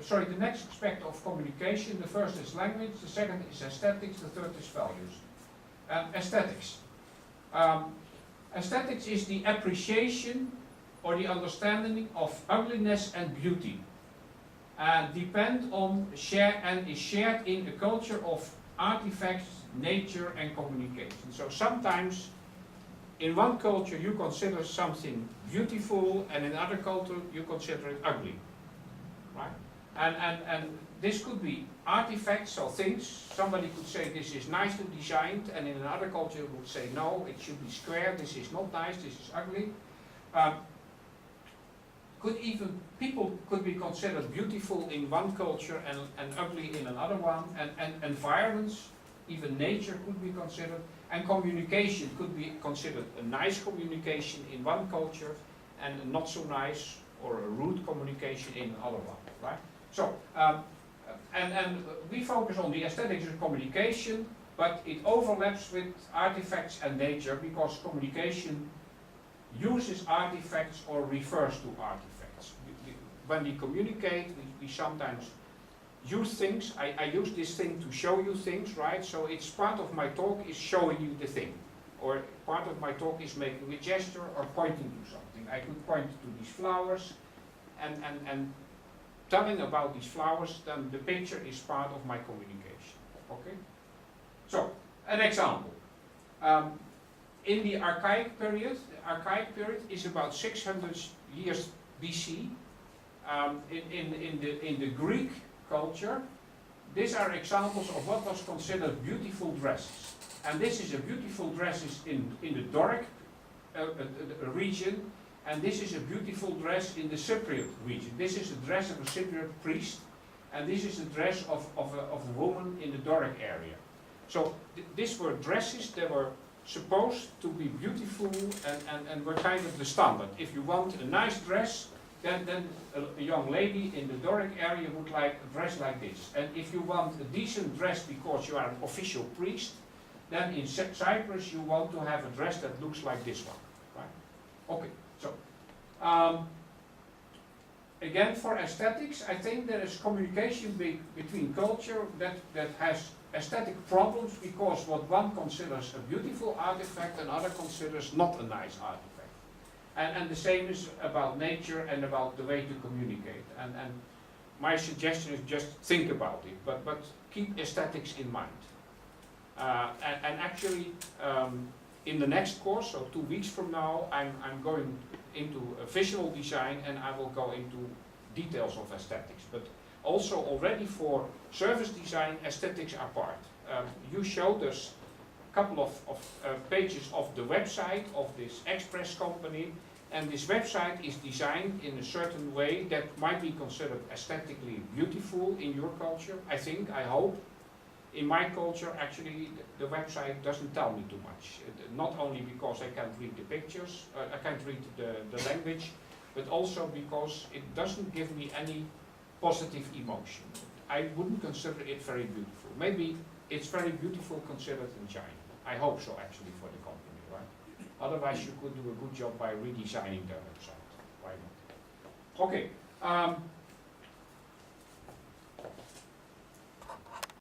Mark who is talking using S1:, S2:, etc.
S1: the next aspect of communication, the first is language, the second is aesthetics, the third is values. Aesthetics. Aesthetics is the appreciation or the understanding of ugliness and beauty, and is shared in a culture of artifacts, nature and communication. So sometimes in one culture you consider something beautiful, and in another culture you consider it ugly, right? And this could be artifacts or things. Somebody could say this is nicely designed, and in another culture would say no, it should be square, this is not nice, this is ugly. People could be considered beautiful in one culture and ugly in another one, and environments, even nature could be considered, and communication could be considered a nice communication in one culture and not so nice or a rude communication in another one, right? So, and we focus on the aesthetics of communication, but it overlaps with artifacts and nature because communication uses artifacts or refers to artifacts. When we communicate, we sometimes use things. I use this thing to show you things, right? So it's part of my talk is showing you the thing. Or part of my talk is making a gesture or pointing to something. I could point to these flowers and telling about these flowers, then the picture is part of my communication. Okay? So, an example. In the archaic period is about 600 years BC. In the Greek culture, these are examples of what was considered beautiful dresses. And this is a beautiful dresses in the Doric region, and this is a beautiful dress in the Cypriot region. This is a dress of a Cypriot priest, and this is a dress of a woman in the Doric area. So these were dresses that were supposed to be beautiful and were kind of the standard. If you want a nice dress, then a young lady in the Doric area would like a dress like this. And if you want a decent dress because you are an official priest, then in Cyprus you want to have a dress that looks like this one, right? Okay, so again for aesthetics, I think there is communication between culture that has aesthetic problems because what one considers a beautiful artifact, another considers not a nice artifact. And the same is about nature and about the way to communicate. And my suggestion is just think about it, but keep aesthetics in mind. And actually, in the next course, so 2 weeks from now, I'm going into visual design and I will go into details of aesthetics. But also already for service design, aesthetics are part. You showed us a couple of pages of the website of this Express company, and this website is designed in a certain way that might be considered aesthetically beautiful in your culture, I think, I hope. In my culture, actually, the website doesn't tell me too much. Not only because I can't read the pictures, I can't read the language, but also because it doesn't give me any positive emotion. I wouldn't consider it very beautiful. Maybe it's very beautiful considered in China. I hope so, actually, for the company, right? Otherwise, you could do a good job by redesigning their website. Why not? Okay.